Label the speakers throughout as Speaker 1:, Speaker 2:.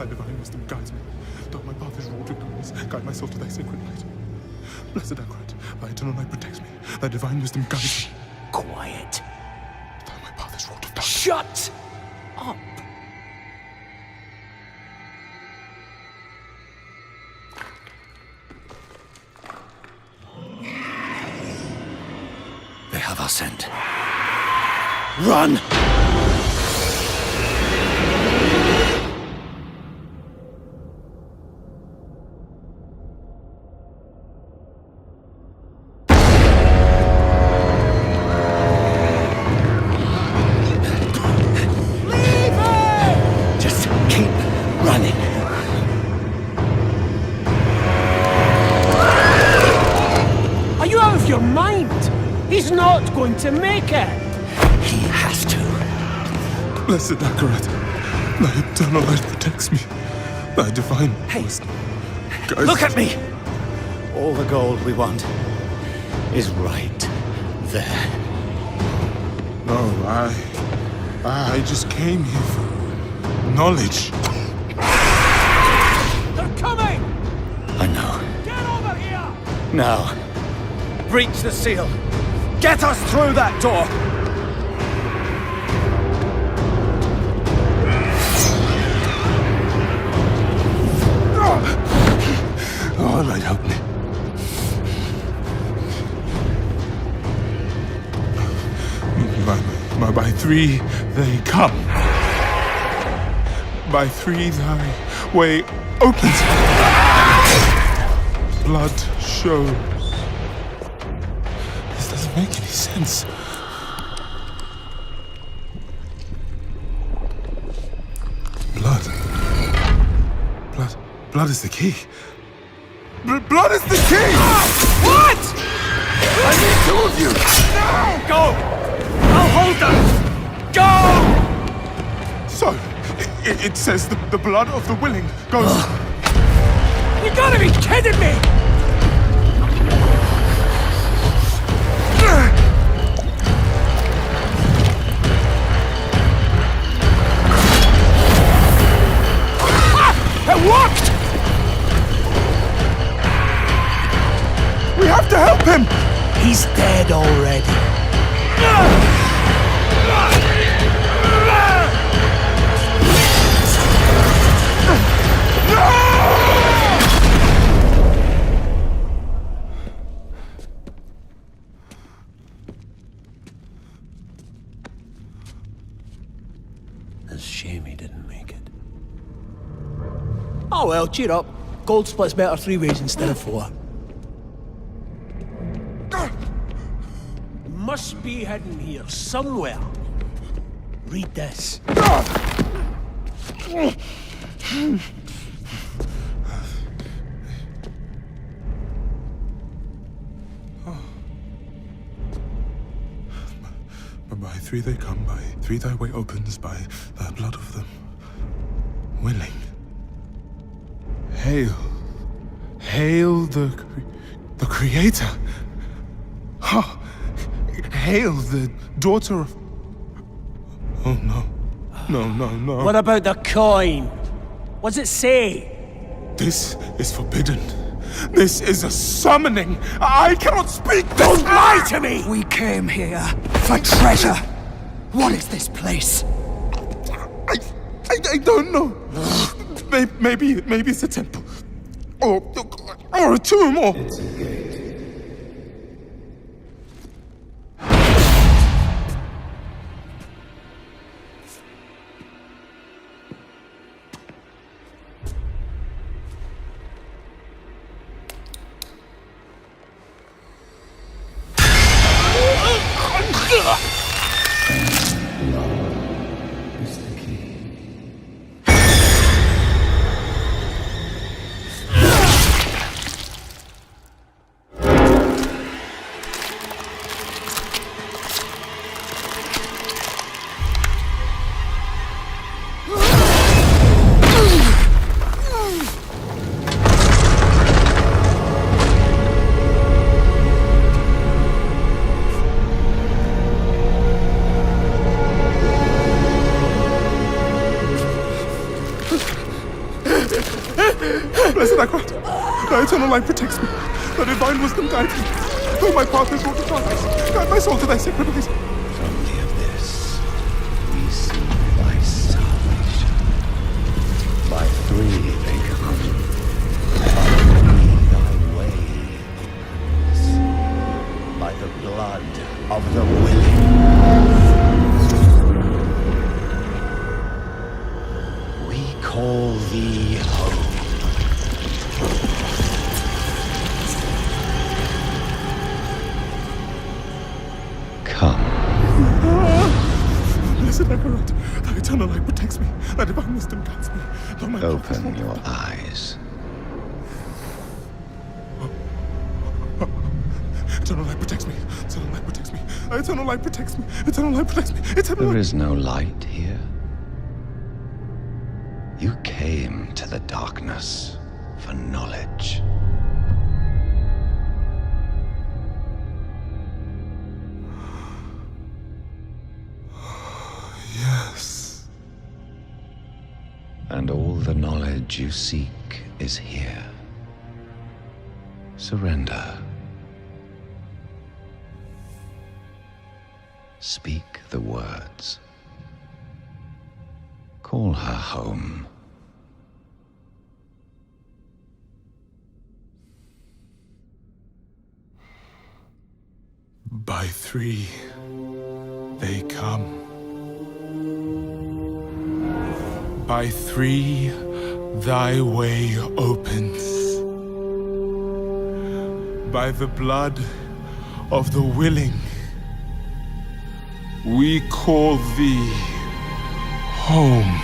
Speaker 1: Thy divine wisdom guides me. Though my path is wrought with darkness, guide my soul to thy sacred light. Blessed Akrat, thy eternal light protects me. Thy divine wisdom guides me.
Speaker 2: Quiet.
Speaker 1: Though my path is wrought with darkness.
Speaker 2: Shut up. They have our scent. Run! Going to make it. He has to.
Speaker 1: Blessed Akarat, thy eternal light protects me. Thy divine wisdom guides
Speaker 2: Look at me! All the gold we want is right there.
Speaker 1: No, I just came here for knowledge.
Speaker 2: They're coming! I know.
Speaker 3: Get over here!
Speaker 2: Now, breach the seal. Get us through that door!
Speaker 1: All right, help me. By three they come. By three thy way opens. Blood shows. Doesn't make any sense. Blood is the key. Blood is the key!
Speaker 2: What?
Speaker 1: I need two of you!
Speaker 2: No! Go! I'll hold them! Go!
Speaker 1: So, it says the blood of the willing goes...
Speaker 2: You gotta be kidding me! It worked!
Speaker 1: We have to help him!
Speaker 2: He's dead already. It's a shame he didn't make it. Oh well, cheer up. Gold splits better 3 ways instead of 4. Must be hidden here somewhere. Read this.
Speaker 1: By three they come, by three thy way opens, by the blood of them willing. Hail. Hail the Creator. Ha! Hail the daughter of... Oh, no. No.
Speaker 2: What about the coin? What's it say?
Speaker 1: This is forbidden. This is a summoning. I cannot speak this.
Speaker 2: Don't lie to me!
Speaker 4: We came here for treasure. What is this place?
Speaker 1: I don't know. Maybe it's a temple. Or a tomb, or...
Speaker 5: It's a gate. Is the key.
Speaker 1: Thy eternal light protects me. Thy divine wisdom guides me. Though my path is wrought with darkness, guide my soul to thy sacred place.
Speaker 2: From the abyss, we see thy salvation. By three they come. By three thy way opens. By the blood of the willing. We call thee home. Come.
Speaker 1: Blessed Emperor, thy eternal light protects me. Thy divine wisdom guides me. Though my path is
Speaker 2: Open
Speaker 1: wrought
Speaker 2: your
Speaker 1: with
Speaker 2: eyes.
Speaker 1: eternal light protects me. Eternal light protects me. Thy eternal light protects me. Eternal light protects me. Eternal
Speaker 2: There
Speaker 1: light.
Speaker 2: is no light here. You came to the darkness for knowledge.
Speaker 1: Yes.
Speaker 2: And all the knowledge you seek is here. Surrender. Speak the words. Call her home.
Speaker 1: By three, they come. By three, thy way opens. By the blood of the willing, we call thee home.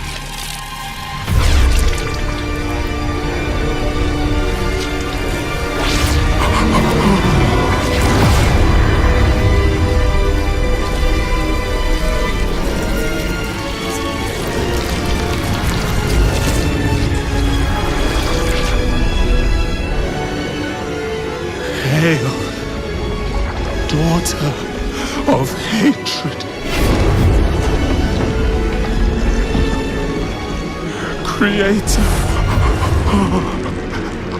Speaker 1: Hail, daughter of hatred, creator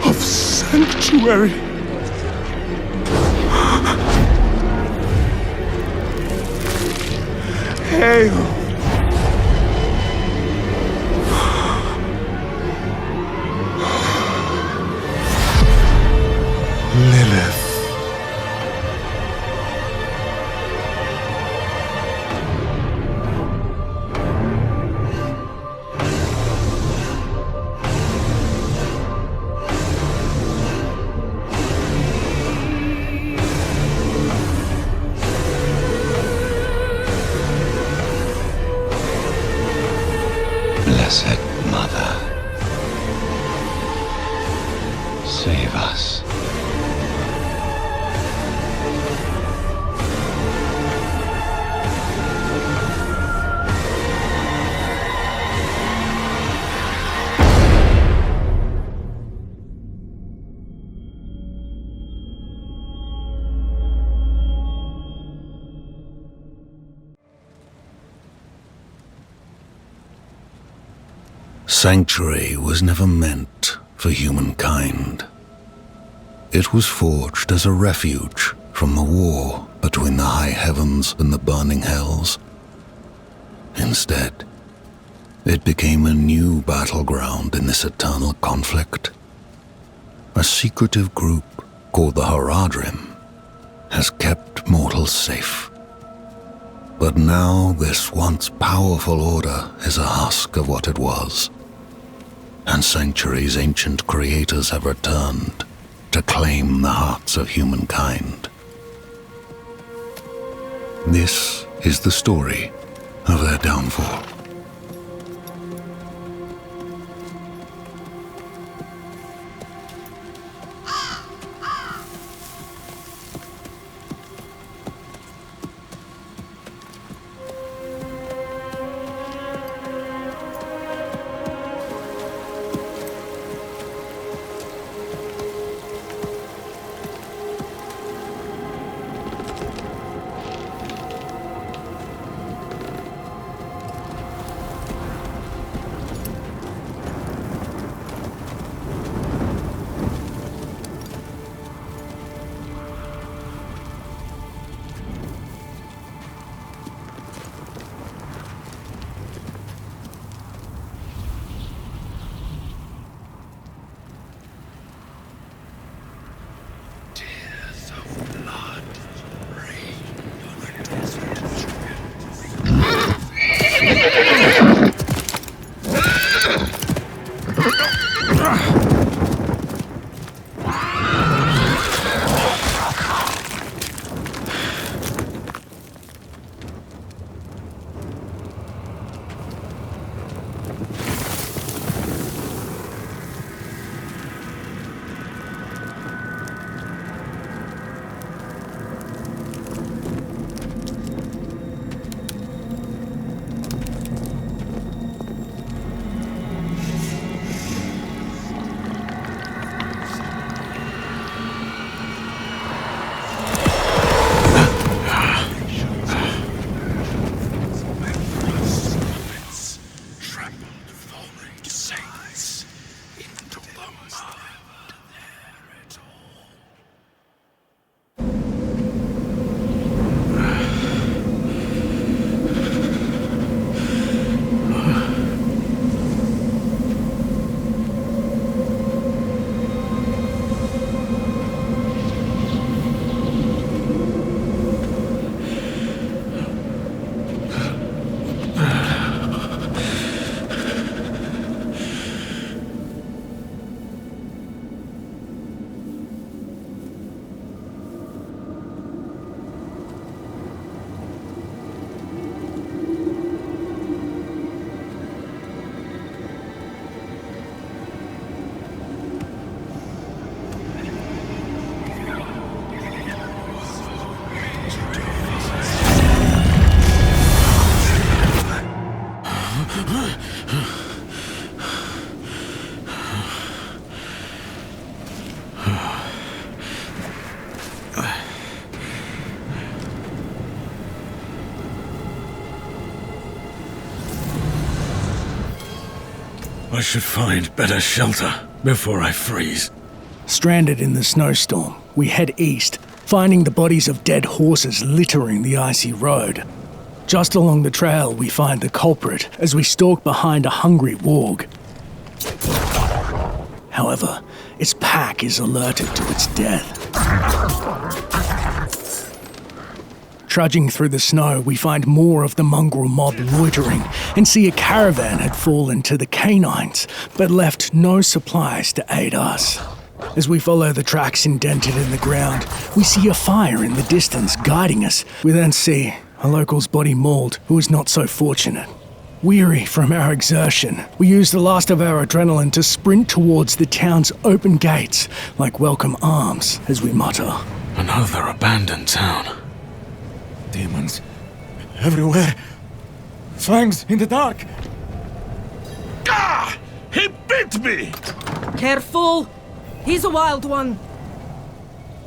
Speaker 1: of sanctuary, hail, Lilith.
Speaker 2: Blessed Mother, save us.
Speaker 3: Sanctuary was never meant for humankind. It was forged as a refuge from the war between the high heavens and the burning hells. Instead, it became a new battleground in this eternal conflict. A secretive group called the Haradrim has kept mortals safe. But now this once powerful order is a husk of what it was. And Sanctuary's ancient creators have returned to claim the hearts of humankind. This is the story of their downfall.
Speaker 5: I should find better shelter before I freeze.
Speaker 4: Stranded in the snowstorm, we head east, finding the bodies of dead horses littering the icy road. Just along the trail, we find the culprit as we stalk behind a hungry warg. However, its pack is alerted to its death. Trudging through the snow, we find more of the mongrel mob loitering and see a caravan had fallen to the canines, but left no supplies to aid us. As we follow the tracks indented in the ground, we see a fire in the distance guiding us. We then see a local's body mauled who is not so fortunate. Weary from our exertion, we use the last of our adrenaline to sprint towards the town's open gates like welcome arms as we mutter.
Speaker 5: Another abandoned town.
Speaker 2: Demons. Everywhere. Fangs in the dark.
Speaker 5: Ah! He bit me!
Speaker 6: Careful! He's a wild one.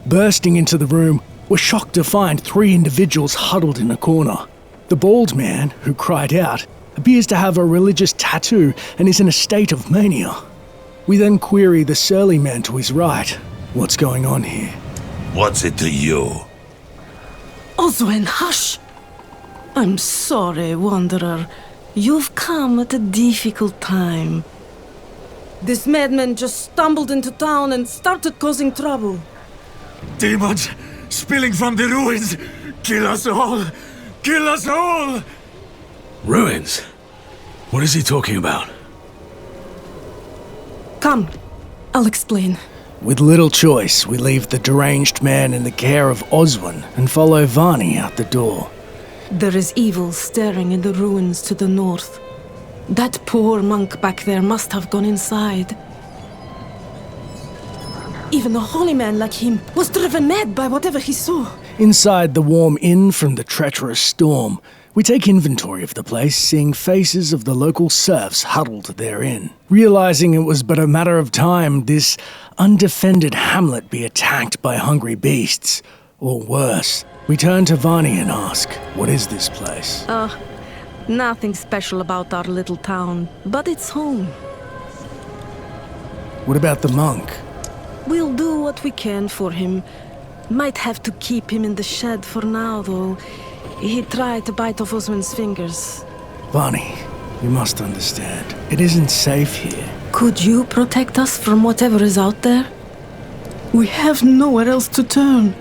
Speaker 4: Bursting into the room, we're shocked to find 3 individuals huddled in a corner. The bald man, who cried out, appears to have a religious tattoo and is in a state of mania. We then query the surly man to his right. What's going on here?
Speaker 7: What's it to you?
Speaker 6: Oswin, hush! I'm sorry, Wanderer. You've come at a difficult time. This madman just stumbled into town and started causing trouble.
Speaker 2: Demons spilling from the ruins. Kill us all. Kill us all.
Speaker 5: Ruins? What is he talking about?
Speaker 6: Come, I'll explain.
Speaker 4: With little choice, we leave the deranged man in the care of Oswin and follow Vani out the door.
Speaker 6: There is evil staring in the ruins to the north. That poor monk back there must have gone inside. Even a holy man like him was driven mad by whatever he saw.
Speaker 4: Inside the warm inn from the treacherous storm, we take inventory of the place, seeing faces of the local serfs huddled therein. Realizing it was but a matter of time this undefended hamlet be attacked by hungry beasts, or worse, we turn to Vani and ask, what is this place?
Speaker 6: Nothing special about our little town, but it's home.
Speaker 4: What about the monk?
Speaker 6: We'll do what we can for him. Might have to keep him in the shed for now, though. He tried to bite off Oswin's fingers.
Speaker 4: Vani, you must understand, it isn't safe here.
Speaker 6: Could you protect us from whatever is out there? We have nowhere else to turn.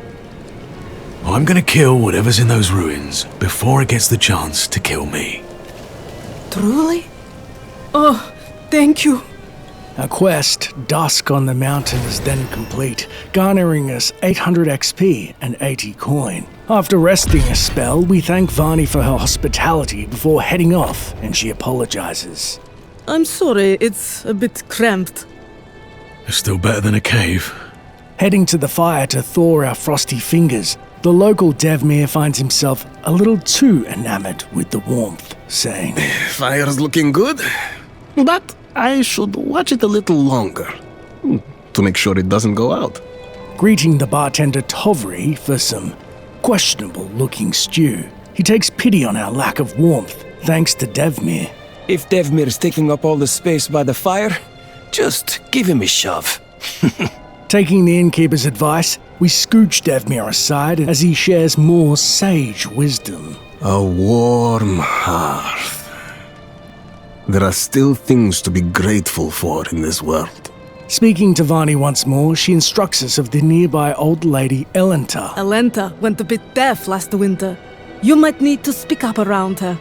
Speaker 5: I'm gonna kill whatever's in those ruins before it gets the chance to kill me.
Speaker 6: Truly? Oh, thank you.
Speaker 4: Our quest, Dusk on the Mountain, is then complete, garnering us 800 XP and 80 coin. After resting a spell, we thank Vani for her hospitality before heading off, and she apologizes.
Speaker 6: I'm sorry, it's a bit cramped.
Speaker 5: It's still better than a cave.
Speaker 4: Heading to the fire to thaw our frosty fingers, the local Devmir finds himself a little too enamored with the warmth, saying,
Speaker 8: Fire's looking good, but I should watch it a little longer to make sure it doesn't go out.
Speaker 4: Greeting the bartender Tovri for some questionable-looking stew. He takes pity on our lack of warmth, thanks to Devmir.
Speaker 9: If Devmir's taking up all the space by the fire, just give him a shove.
Speaker 4: Taking the innkeeper's advice, we scooch Devmir aside as he shares more sage wisdom.
Speaker 8: A warm hearth. There are still things to be grateful for in this world.
Speaker 4: Speaking to Vani once more, she instructs us of the nearby old lady Elenta.
Speaker 6: Elenta went a bit deaf last winter. You might need to speak up around her.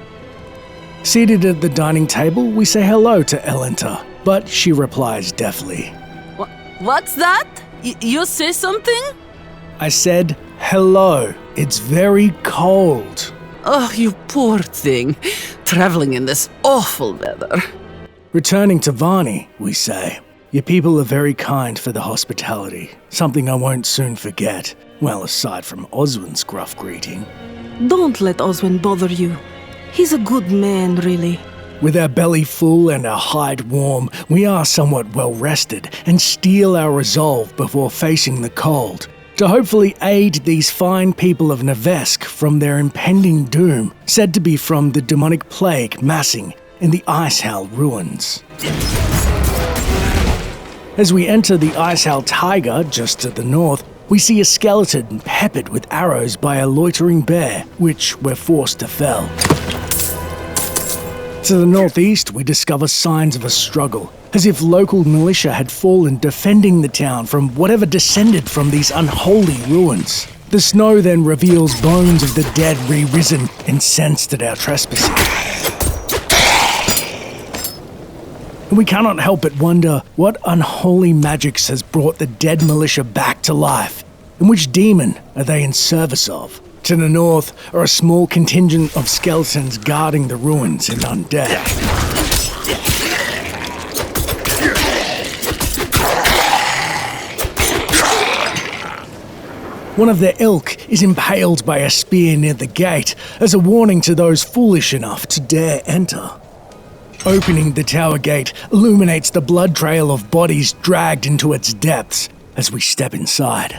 Speaker 4: Seated at the dining table, we say hello to Elenta, but she replies deafly.
Speaker 6: What's that? You say something?
Speaker 4: I said, hello. It's very cold.
Speaker 10: Oh, you poor thing. Traveling in this awful weather.
Speaker 4: Returning to Vani, we say, your people are very kind for the hospitality, something I won't soon forget. Well, aside from Oswin's gruff greeting.
Speaker 6: Don't let Oswin bother you. He's a good man, really.
Speaker 4: With our belly full and our hide warm, we are somewhat well rested and steel our resolve before facing the cold, to hopefully aid these fine people of Nevesk from their impending doom, said to be from the demonic plague massing in the Icehell ruins. As we enter the Icehell Taiga just to the north, we see a skeleton peppered with arrows by a loitering bear, which we're forced to fell. To the northeast, we discover signs of a struggle, as if local militia had fallen defending the town from whatever descended from these unholy ruins. The snow then reveals bones of the dead re-risen, incensed at our trespassing. We cannot help but wonder what unholy magics has brought the dead militia back to life, and which demon are they in service of? To the north are a small contingent of skeletons guarding the ruins in undead. One of their ilk is impaled by a spear near the gate as a warning to those foolish enough to dare enter. Opening the tower gate illuminates the blood trail of bodies dragged into its depths as we step inside.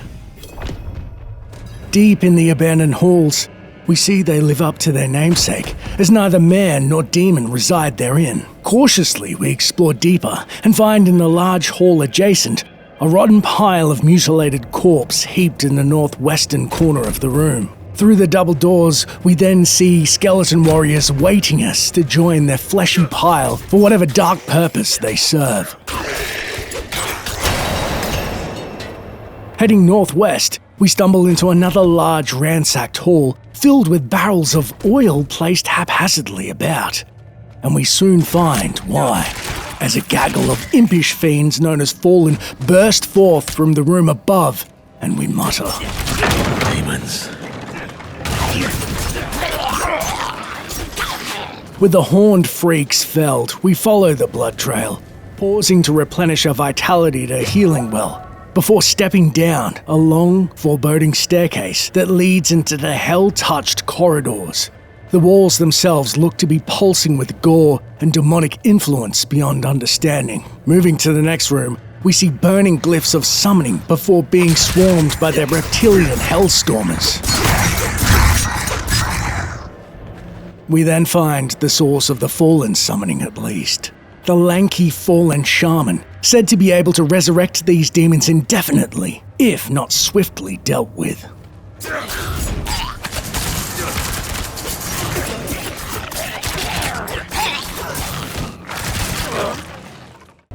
Speaker 4: Deep in the abandoned halls, we see they live up to their namesake, as neither man nor demon reside therein. Cautiously, we explore deeper and find in the large hall adjacent a rotten pile of mutilated corpse heaped in the northwestern corner of the room. Through the double doors, we then see skeleton warriors waiting us to join their fleshy pile for whatever dark purpose they serve. Heading northwest, we stumble into another large ransacked hall filled with barrels of oil placed haphazardly about. And we soon find why, as a gaggle of impish fiends known as Fallen burst forth from the room above, and we mutter,
Speaker 5: Demons.
Speaker 4: With the horned freaks felled, we follow the blood trail, pausing to replenish our vitality at a healing well, before stepping down a long, foreboding staircase that leads into the hell-touched corridors. The walls themselves look to be pulsing with gore and demonic influence beyond understanding. Moving to the next room, we see burning glyphs of summoning before being swarmed by their reptilian hellstormers. We then find the source of the Fallen summoning at least. The lanky Fallen shaman, said to be able to resurrect these demons indefinitely, if not swiftly dealt with.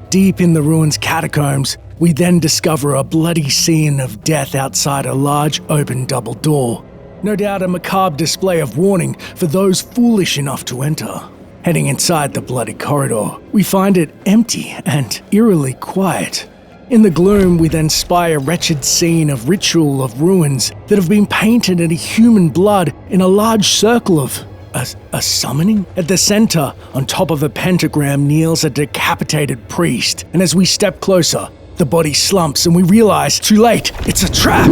Speaker 4: Deep in the ruins' catacombs, we then discover a bloody scene of death outside a large open double door. No doubt a macabre display of warning for those foolish enough to enter. Heading inside the bloody corridor, we find it empty and eerily quiet. In the gloom, we then spy a wretched scene of ritual of ruins that have been painted in human blood in a large circle of a summoning? At the center, on top of a pentagram, kneels a decapitated priest, and as we step closer, the body slumps and we realize, too late, it's a trap!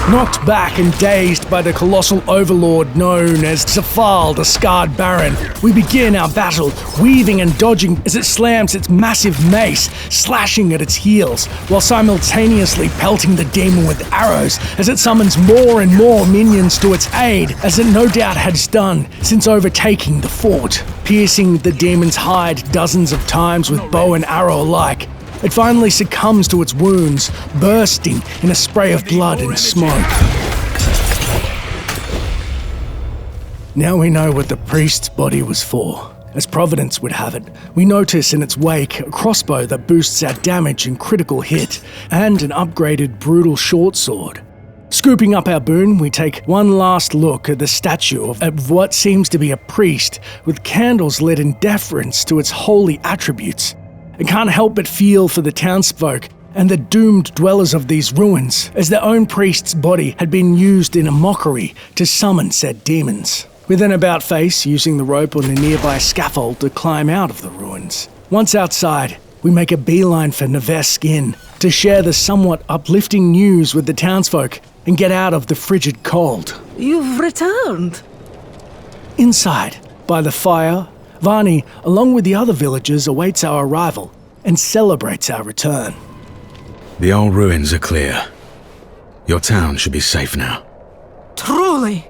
Speaker 4: Knocked back and dazed by the colossal overlord known as Zafal, the Scarred Baron, we begin our battle, weaving and dodging as it slams its massive mace, slashing at its heels, while simultaneously pelting the demon with arrows as it summons more and more minions to its aid, as it no doubt has done since overtaking the fort. Piercing the demon's hide dozens of times with bow and arrow alike, it finally succumbs to its wounds, bursting in a spray of blood and smoke. Now we know what the priest's body was for. As Providence would have it, we notice in its wake a crossbow that boosts our damage and critical hit, and an upgraded brutal short sword. Scooping up our boon, we take one last look at the statue of what seems to be a priest with candles lit in deference to its holy attributes. I can't help but feel for the townsfolk and the doomed dwellers of these ruins, as their own priest's body had been used in a mockery to summon said demons. We then about face, using the rope on a nearby scaffold to climb out of the ruins. Once outside, we make a beeline for Nevesk Inn to share the somewhat uplifting news with the townsfolk and get out of the frigid cold.
Speaker 6: You've returned.
Speaker 4: Inside, by the fire, Vani, along with the other villagers, awaits our arrival and celebrates our return.
Speaker 5: The old ruins are clear. Your town should be safe now.
Speaker 6: Truly.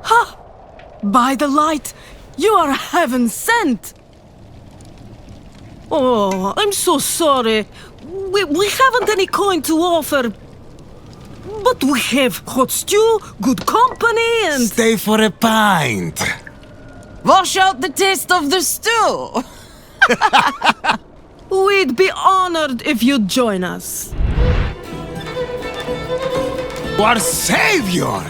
Speaker 6: Ha! By the light, you are heaven sent! Oh, I'm so sorry. We haven't any coin to offer. But we have hot stew, good company, and...
Speaker 8: Stay for a pint.
Speaker 10: Wash out the taste of the stew.
Speaker 6: We'd be honored if you'd join us.
Speaker 8: Our savior!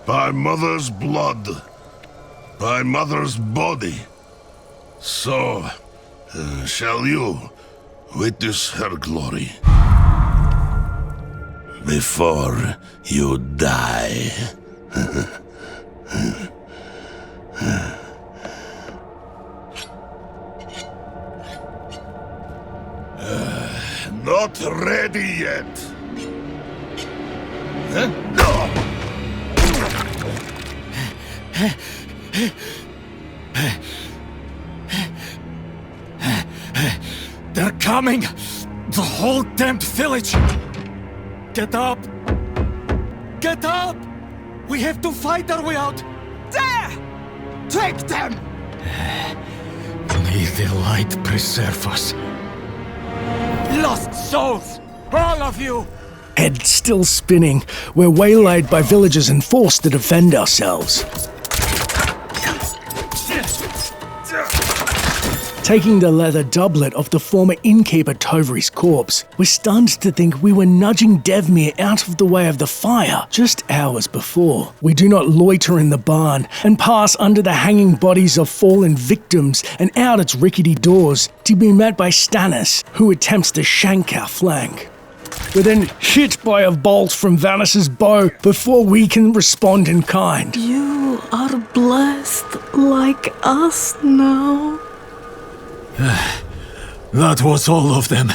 Speaker 7: By mother's blood, by mother's body, so shall you witness her glory before you die. Not ready yet. No.
Speaker 2: They're coming! The whole damned village! Get up! Get up! We have to fight our way out! There! Take them! May the light preserve us. Lost souls! All of you!
Speaker 4: Head still spinning, we're waylaid by villagers and forced to defend ourselves. Taking the leather doublet of the former innkeeper Tovri's corpse, we're stunned to think we were nudging Devmir out of the way of the fire just hours before. We do not loiter in the barn and pass under the hanging bodies of fallen victims and out its rickety doors to be met by Stannis, who attempts to shank our flank. We're then hit by a bolt from Vanis's bow before we can respond in kind.
Speaker 6: You are blessed like us now.
Speaker 2: That was all of them.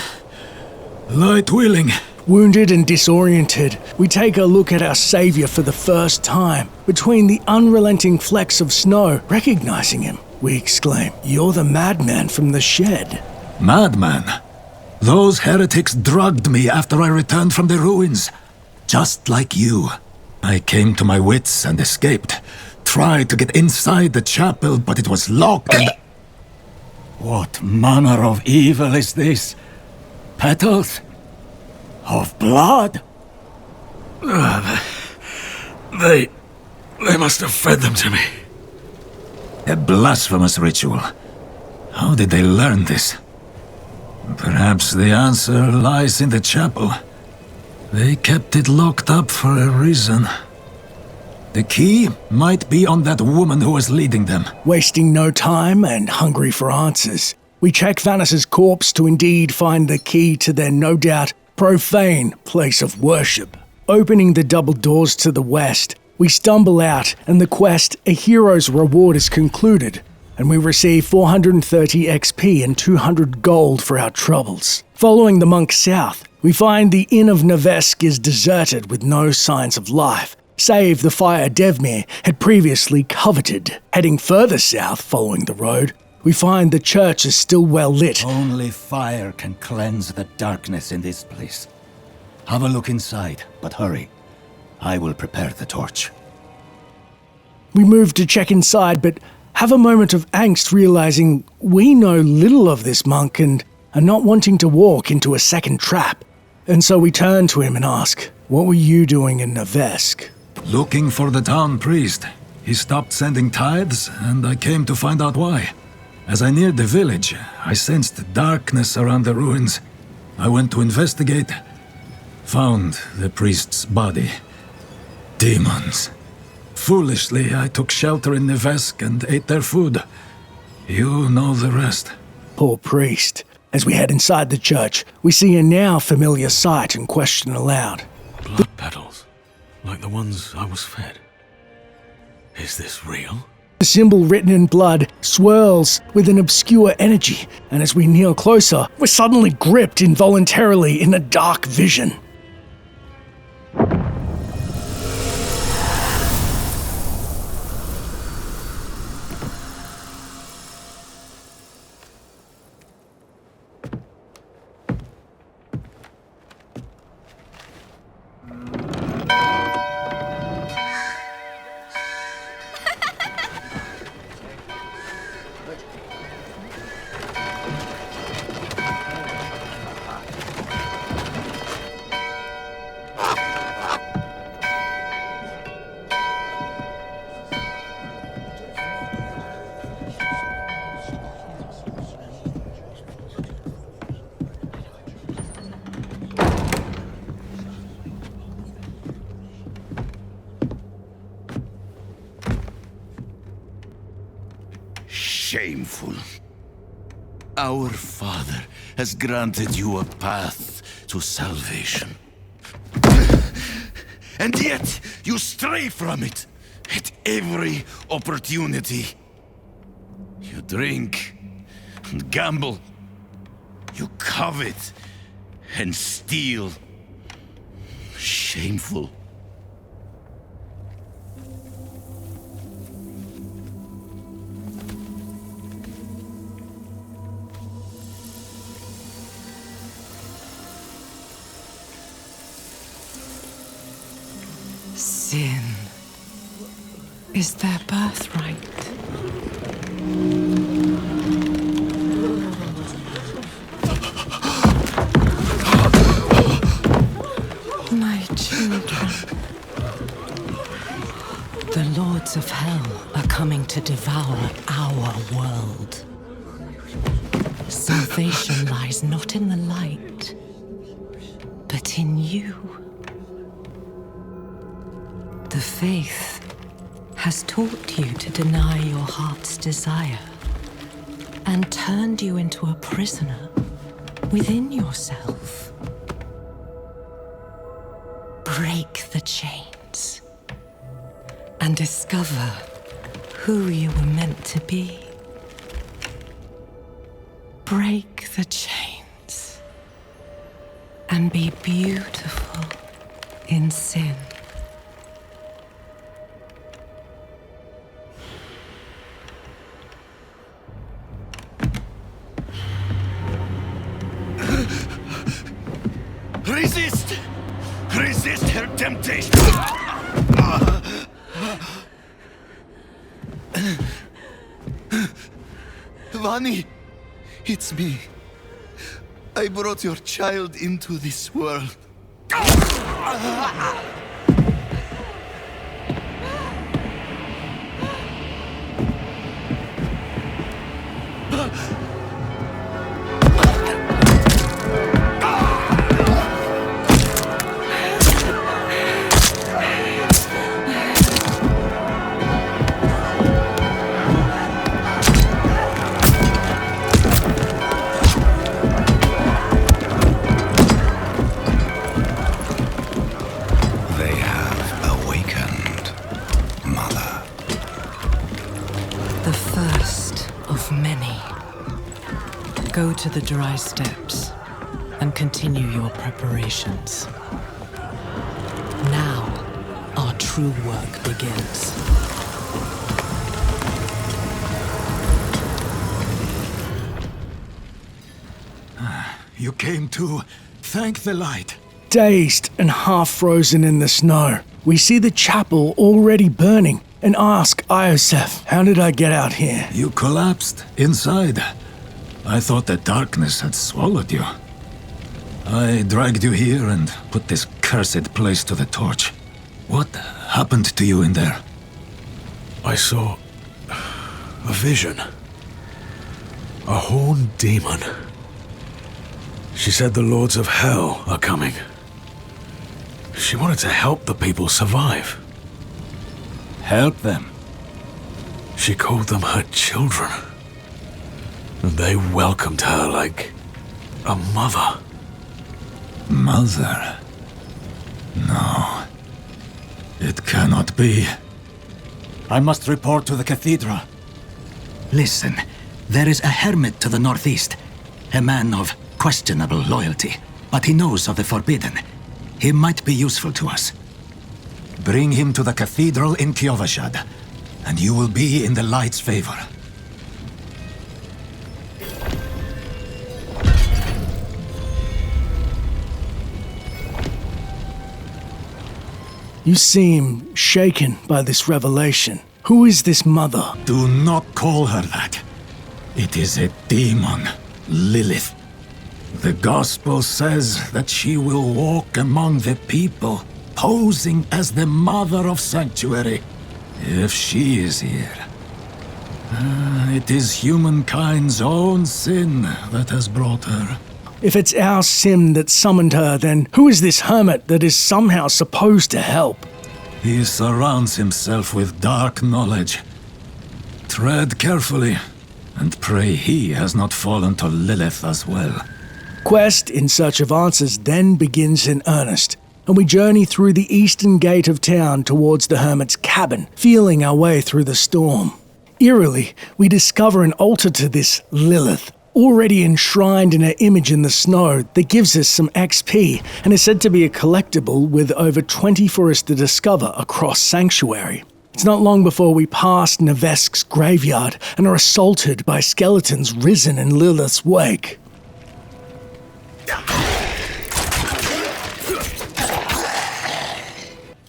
Speaker 2: Light willing.
Speaker 4: Wounded and disoriented, we take a look at our savior for the first time. Between the unrelenting flecks of snow, recognizing him, we exclaim, "You're the madman from the shed."
Speaker 2: Madman?
Speaker 5: Those heretics drugged me after I returned from the ruins. Just like you. I came to my wits and escaped. Tried to get inside the chapel, but it was locked and... What manner of evil is this? Petals? Of blood? They must have fed them to me. A blasphemous ritual. How did they learn this? Perhaps the answer lies in the chapel. They kept it locked up for a reason. The key might be on that woman who was leading them.
Speaker 4: Wasting no time and hungry for answers, we check Vanis's corpse to indeed find the key to their no doubt profane place of worship. Opening the double doors to the west, we stumble out and the quest, A Hero's Reward, is concluded, and we receive 430 XP and 200 gold for our troubles. Following the monk south, we find the Inn of Nevesk is deserted with no signs of life, save the fire Devmir had previously coveted. Heading further south following the road, we find the church is still well lit.
Speaker 2: Only fire can cleanse the darkness in this place. Have a look inside, but hurry. I will prepare the torch.
Speaker 4: We move to check inside, but have a moment of angst realizing we know little of this monk and are not wanting to walk into a second trap. And so we turn to him and ask, what were you doing in Nevesk?
Speaker 5: Looking for the town priest. He stopped sending tithes, and I came to find out why. As I neared the village, I sensed darkness around the ruins. I went to investigate. Found the priest's body. Demons. Foolishly, I took shelter in Nevesk and ate their food. You know the rest.
Speaker 4: Poor priest. As we head inside the church, we see a now familiar sight and question aloud.
Speaker 5: Blood petals, like the ones I was fed. Is this real?
Speaker 4: The symbol written in blood swirls with an obscure energy, and as we kneel closer, we're suddenly gripped involuntarily in a dark vision.
Speaker 7: Shameful. Our Father has granted you a path to salvation. And yet, you stray from it at every opportunity. You drink and gamble. You covet and steal. Shameful.
Speaker 10: Sin is their birthright. My children. The lords of hell are coming to devour our world. Salvation lies not in the light, but in you. The faith has taught you to deny your heart's desire and turned you into a prisoner within yourself. Break the chains and discover who you were meant to be. Break the chains and be beautiful in sin.
Speaker 7: Resist! Resist her temptation! Vani, it's me. I brought your child into this world.
Speaker 3: They have awakened, Mother.
Speaker 10: The first of many. Go to the dry steps and continue your preparations. Now, our true work begins.
Speaker 5: You came to thank the light.
Speaker 4: Dazed and half frozen in the snow, we see the chapel already burning and ask Iosef, how did I get out here?
Speaker 5: You collapsed inside. I thought the darkness had swallowed you. I dragged you here and put this cursed place to the torch. What happened to you in there?
Speaker 8: I saw a vision. A horned demon. She said the lords of hell are coming. She wanted to help the people survive.
Speaker 5: Help them.
Speaker 8: She called them her children. And they welcomed her like a mother.
Speaker 5: Mother? No. It cannot be.
Speaker 2: I must report to the cathedral. Listen, there is a hermit to the northeast. A man of questionable loyalty, but he knows of the forbidden. He might be useful to us. Bring him to the cathedral in Kiovashad, and you will be in the light's favor.
Speaker 4: You seem shaken by this revelation. Who is this mother?
Speaker 5: Do not call her that. It is a demon, Lilith. The Gospel says that she will walk among the people, posing as the Mother of Sanctuary. If she is here, it is humankind's own sin that has brought her.
Speaker 4: If it's our sin that summoned her, then who is this hermit that is somehow supposed to help?
Speaker 5: He surrounds himself with dark knowledge. Tread carefully, and pray he has not fallen to Lilith as well.
Speaker 4: Quest in search of answers then begins in earnest, and we journey through the eastern gate of town towards the hermit's cabin, feeling our way through the storm. Eerily, we discover an altar to this Lilith, already enshrined in her image in the snow that gives us some XP and is said to be a collectible with over 20 for us to discover across Sanctuary. It's not long before we pass Nevesk's graveyard and are assaulted by skeletons risen in Lilith's wake.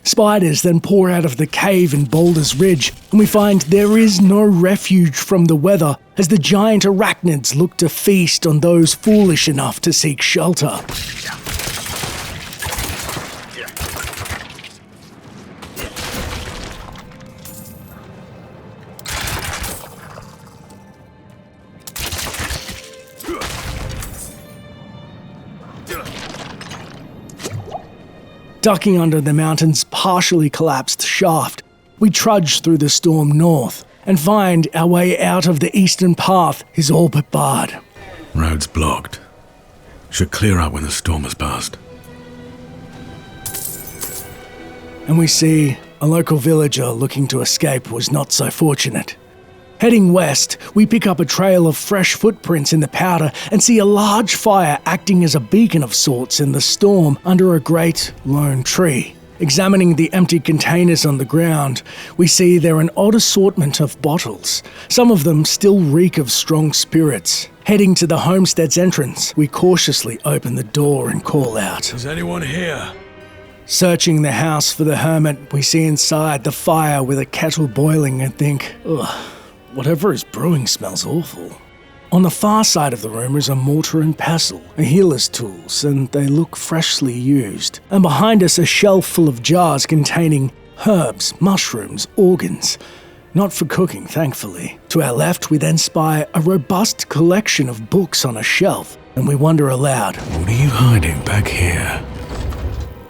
Speaker 4: Spiders then pour out of the cave in Boulder's Ridge, and we find there is no refuge from the weather as the giant arachnids look to feast on those foolish enough to seek shelter. Ducking under the mountain's partially collapsed shaft, we trudge through the storm north and find our way out of the eastern path is all but barred.
Speaker 8: Road's blocked. Should clear up when the storm has passed.
Speaker 4: And we see a local villager looking to escape was not so fortunate. Heading west, we pick up a trail of fresh footprints in the powder and see a large fire acting as a beacon of sorts in the storm under a great lone tree. Examining the empty containers on the ground, we see they're an odd assortment of bottles. Some of them still reek of strong spirits. Heading to the homestead's entrance, we cautiously open the door and call out.
Speaker 8: Is anyone here?
Speaker 4: Searching the house for the hermit, we see inside the fire with a kettle boiling and think, ugh, whatever is brewing smells awful. On the far side of the room is a mortar and pestle, a healer's tools, and they look freshly used. And behind us a shelf full of jars containing herbs, mushrooms, organs. Not for cooking, thankfully. To our left, we then spy a robust collection of books on a shelf, and we wonder aloud,
Speaker 8: What are you hiding back here?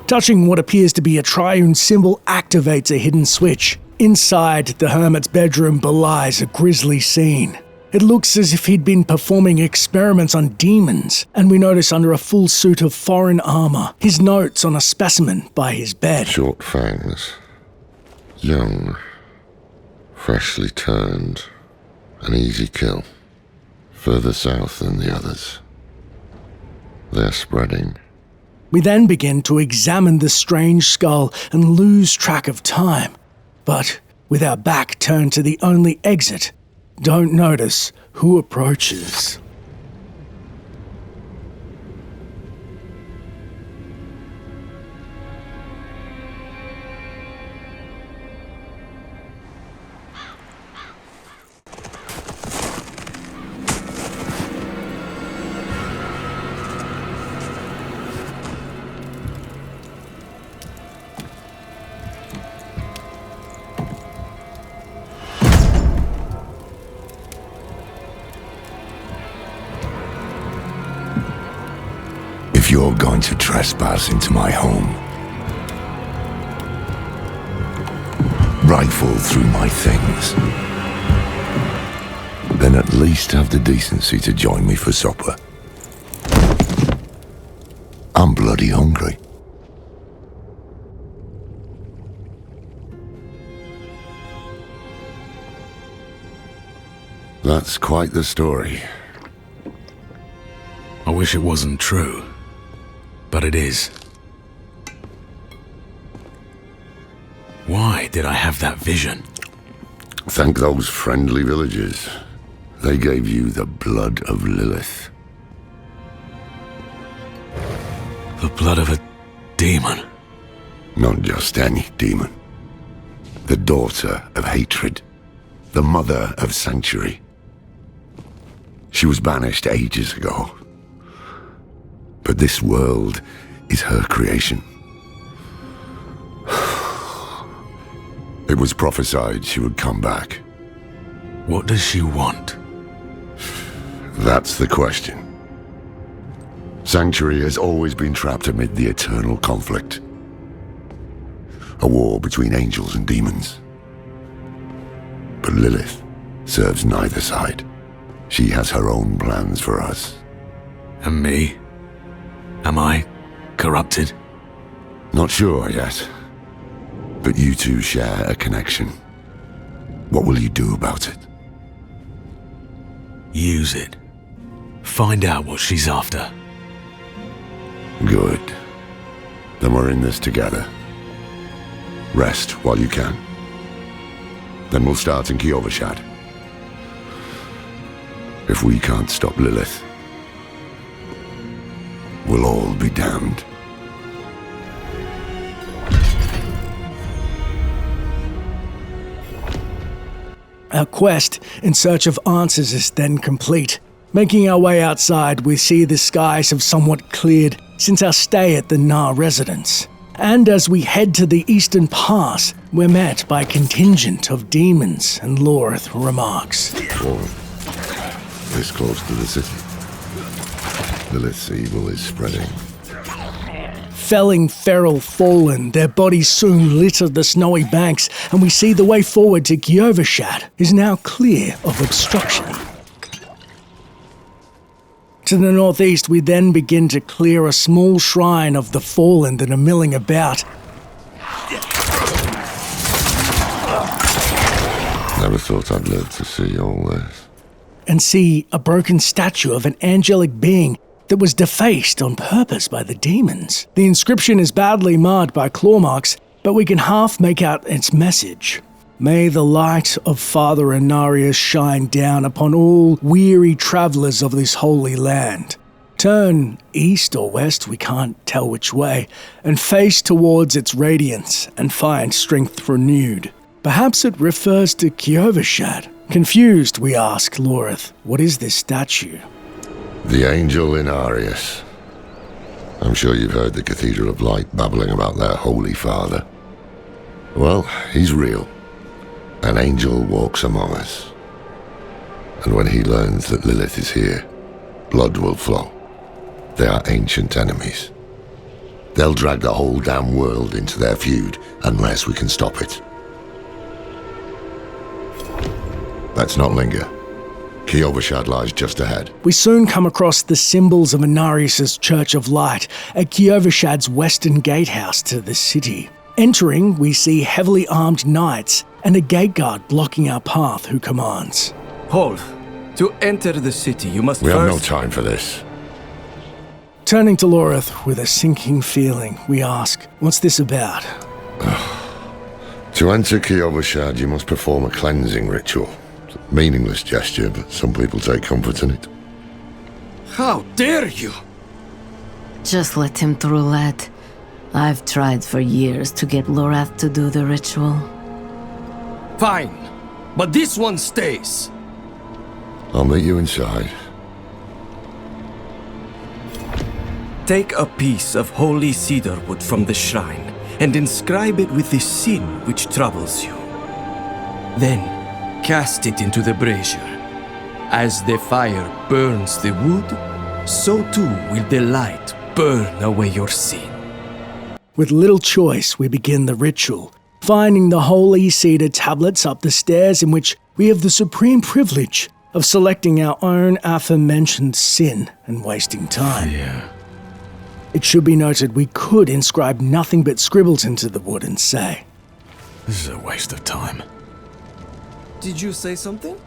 Speaker 4: Touching what appears to be a triune symbol activates a hidden switch. Inside, the hermit's bedroom belies a grisly scene. It looks as if he'd been performing experiments on demons, and we notice under a full suit of foreign armor, his notes on a specimen by his bed.
Speaker 11: Short fangs. Young. Freshly turned. An easy kill. Further south than the others. They're spreading.
Speaker 4: We then begin to examine the strange skull and lose track of time. But with our back turned to the only exit, don't notice who approaches.
Speaker 3: If you're going to trespass into my home, rifle through my things, then at least have the decency to join me for supper. I'm bloody hungry.
Speaker 11: That's quite the story.
Speaker 8: I wish it wasn't true, but it is. Why did I have that vision?
Speaker 11: Thank those friendly villagers. They gave you the blood of Lilith.
Speaker 8: The blood of a demon.
Speaker 11: Not just any demon. The daughter of hatred. The mother of sanctuary. She was banished ages ago. But this world is her creation. It was prophesied she would come back.
Speaker 8: What does she want?
Speaker 11: That's the question. Sanctuary has always been trapped amid the eternal conflict. A war between angels and demons. But Lilith serves neither side. She has her own plans for us.
Speaker 8: And me? Am I corrupted?
Speaker 11: Not sure yet. But you two share a connection. What will you do about it?
Speaker 8: Use it. Find out what she's after.
Speaker 11: Good. Then we're in this together. Rest while you can. Then we'll start in Kiovashad. If we can't stop Lilith, we'll all be damned.
Speaker 4: Our quest in search of answers is then complete. Making our way outside, we see the skies have somewhat cleared since our stay at the Nar residence. And as we head to the Eastern Pass, we're met by a contingent of demons, and Lorith remarks.
Speaker 11: Or this close to the city. Lilith's evil is spreading.
Speaker 4: Felling feral fallen, their bodies soon litter the snowy banks, and we see the way forward to Kiovashad is now clear of obstruction. To the northeast, we then begin to clear a small shrine of the fallen that are milling about.
Speaker 11: Never thought I'd live to see all this.
Speaker 4: And see a broken statue of an angelic being that was defaced on purpose by the demons. The inscription is badly marred by claw marks, but we can half make out its message. May the light of Father Inarius shine down upon all weary travellers of this holy land. Turn east or west, we can't tell which way, and face towards its radiance and find strength renewed. Perhaps it refers to Kiovashad. Confused, we ask Lorith, what is this statue?
Speaker 11: The angel Inarius. I'm sure you've heard the Cathedral of Light babbling about their Holy Father. Well, he's real. An angel walks among us. And when he learns that Lilith is here, blood will flow. They are ancient enemies. They'll drag the whole damn world into their feud unless we can stop it. Let's not linger. Kiovashad lies just ahead.
Speaker 4: We soon come across the symbols of Inarius' Church of Light at Kiovashad's western gatehouse to the city. Entering, we see heavily armed knights and a gate guard blocking our path who commands.
Speaker 9: Hold. To enter the city, you must
Speaker 11: We
Speaker 9: first...
Speaker 11: have no time for this.
Speaker 4: Turning to Lorith with a sinking feeling, we ask, what's this about?
Speaker 11: To enter Kiovashad, you must perform a cleansing ritual. It's a meaningless gesture, but some people take comfort in it.
Speaker 9: How dare you!
Speaker 12: Just let him through, lad. I've tried for years to get Lorath to do the ritual.
Speaker 9: Fine, but this one stays.
Speaker 11: I'll meet you inside.
Speaker 9: Take a piece of holy cedar wood from the shrine and inscribe it with the sin which troubles you. Then, cast it into the brazier. As the fire burns the wood, so too will the light burn away your sin.
Speaker 4: With little choice, we begin the ritual, finding the holy cedar tablets up the stairs in which we have the supreme privilege of selecting our own aforementioned sin and wasting time.
Speaker 8: Yeah.
Speaker 4: It should be noted we could inscribe nothing but scribbles into the wood and say,
Speaker 8: This is a waste of time.
Speaker 9: Did you say something?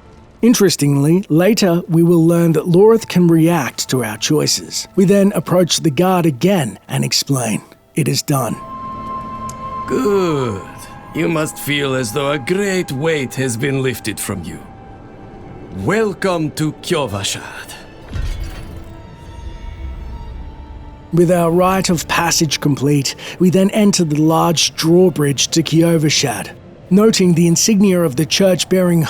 Speaker 4: Interestingly, later we will learn that Lorith can react to our choices. We then approach the guard again and explain. It is done.
Speaker 9: Good. You must feel as though a great weight has been lifted from you. Welcome to Kiovashad.
Speaker 4: With our rite of passage complete, we then enter the large drawbridge to Kiovashad, noting the insignia of the church bearing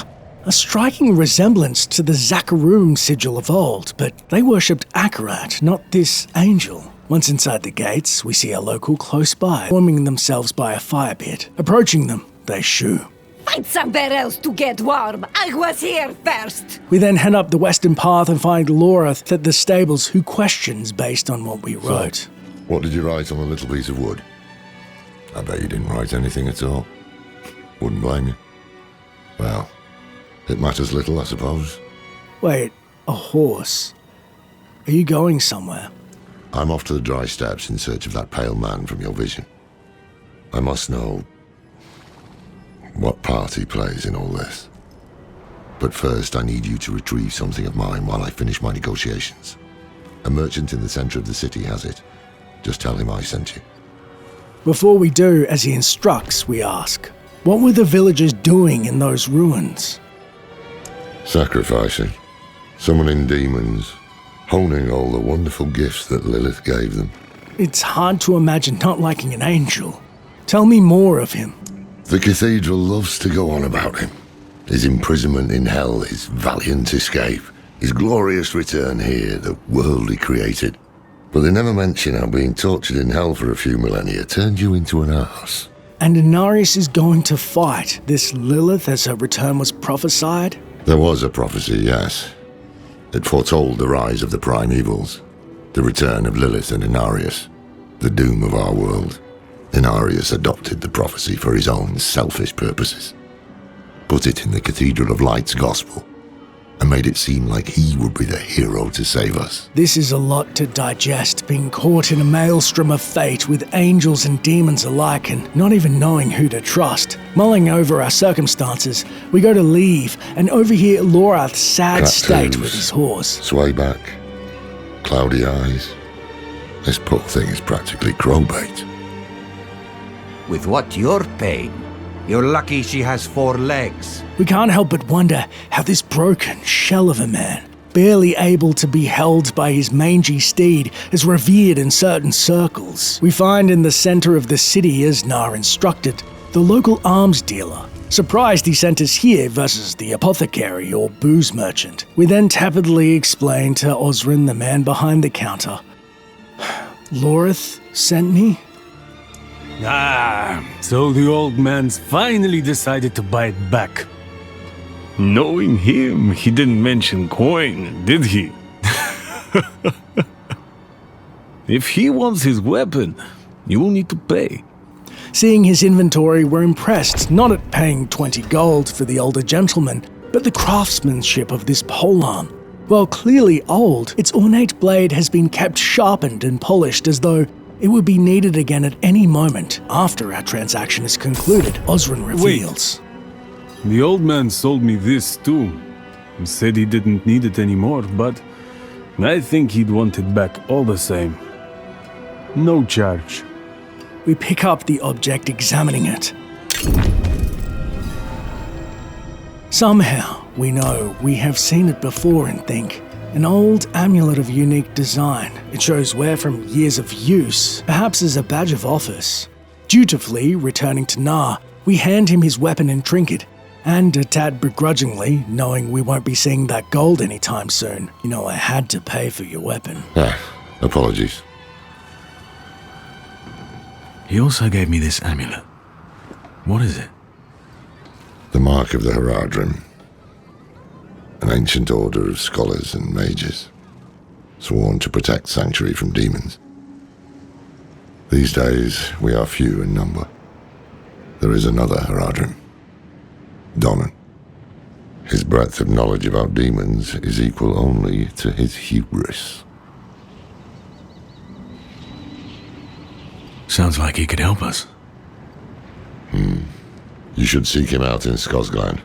Speaker 4: a striking resemblance to the Zakarum sigil of old, but they worshipped Akarat, not this angel. Once inside the gates, we see a local close by, warming themselves by a fire pit. Approaching them, they shoo.
Speaker 13: Find somewhere else to get warm. I was here first.
Speaker 4: We then head up the western path and find Lorith at the stables, who questions based on what we wrote.
Speaker 11: So, what did you write on a little piece of wood? I bet you didn't write anything at all. Wouldn't blame you. Well, it matters little, I suppose.
Speaker 4: Wait, a horse? Are you going somewhere?
Speaker 11: I'm off to the dry steppes in search of that pale man from your vision. I must know what part he plays in all this. But first, I need you to retrieve something of mine while I finish my negotiations. A merchant in the center of the city has it. Just tell him I sent you.
Speaker 4: Before we do as he instructs, we ask, what were the villagers doing in those ruins?
Speaker 11: Sacrificing. Summoning demons. Honing all the wonderful gifts that Lilith gave them.
Speaker 4: It's hard to imagine not liking an angel. Tell me more of him.
Speaker 11: The cathedral loves to go on about him. His imprisonment in hell, his valiant escape, his glorious return here, the world he created. But they never mention how being tortured in hell for a few millennia turned you into an arse.
Speaker 4: And Inarius is going to fight this Lilith as her return was prophesied?
Speaker 11: There was a prophecy, yes. It foretold the rise of the prime evils, the return of Lilith and Inarius, the doom of our world. Inarius adopted the prophecy for his own selfish purposes, put it in the Cathedral of Light's gospel, and made it seem like he would be the hero to save us.
Speaker 4: This is a lot to digest, being caught in a maelstrom of fate with angels and demons alike and not even knowing who to trust. Mulling over our circumstances, we go to leave and overhear Lorath's sad state with his horse.
Speaker 11: Sway back, cloudy eyes. This poor thing is practically crowbait.
Speaker 14: With what you're paying, You're lucky she has 4 legs.
Speaker 4: We can't help but wonder how this broken shell of a man, barely able to be held by his mangy steed, is revered in certain circles. We find in the center of the city, as Nar instructed, the local arms dealer. Surprised he sent us here versus the apothecary or booze merchant. We then tepidly explain to Osrin, the man behind the counter. Lorith sent me?
Speaker 15: Ah, so the old man's finally decided to buy it back. Knowing him, he didn't mention coin, did he? If he wants his weapon, you will need to pay.
Speaker 4: Seeing his inventory, we're impressed not at paying 20 gold for the older gentleman, but the craftsmanship of this polearm. While clearly old, its ornate blade has been kept sharpened and polished as though it would be needed again at any moment after our transaction is concluded, Osrin reveals.
Speaker 15: Wait. The old man sold me this too. He said he didn't need it anymore, but I think he'd want it back all the same. No charge.
Speaker 4: We pick up the object, examining it. Somehow, we know we have seen it before and think, an old amulet of unique design. It shows wear from years of use, perhaps as a badge of office. Dutifully returning to Nar, we hand him his weapon and trinket, and a tad begrudgingly, knowing we won't be seeing that gold anytime soon. You know, I had to pay for your weapon.
Speaker 11: Apologies.
Speaker 8: He also gave me this amulet. What is it?
Speaker 11: The mark of the Haradrim. An ancient order of scholars and mages, sworn to protect Sanctuary from demons. These days, we are few in number. There is another Haradrim, Donan. His breadth of knowledge about demons is equal only to his hubris.
Speaker 8: Sounds like he could help us.
Speaker 11: You should seek him out in Skosglen.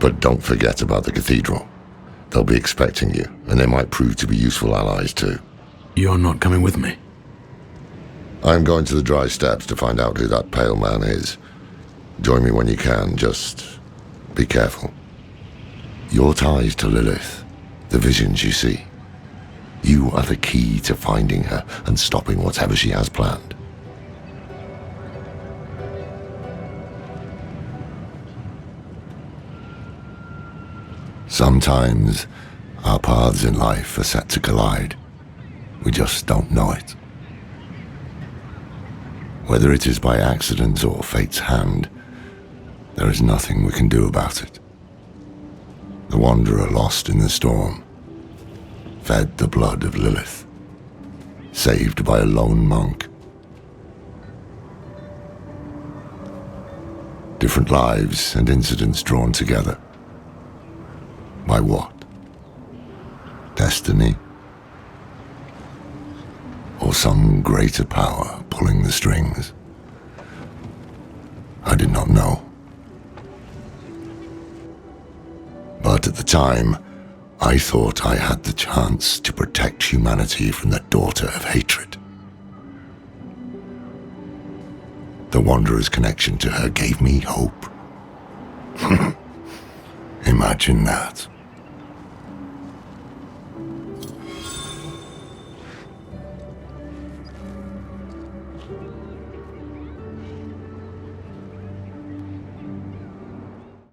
Speaker 11: But don't forget about the cathedral. They'll be expecting you, and they might prove to be useful allies too.
Speaker 8: You're not coming with me?
Speaker 11: I'm going to the Dry Steppes to find out who that pale man is. Join me when you can, just be careful. Your ties to Lilith, the visions you see, you are the key to finding her and stopping whatever she has planned. Sometimes our paths in life are set to collide. We just don't know it. Whether it is by accident or fate's hand, there is nothing we can do about it. The wanderer lost in the storm, fed the blood of Lilith, saved by a lone monk. Different lives and incidents drawn together. By what? Destiny? Or some greater power pulling the strings? I did not know. But at the time, I thought I had the chance to protect humanity from the daughter of hatred. The Wanderer's connection to her gave me hope. Imagine that.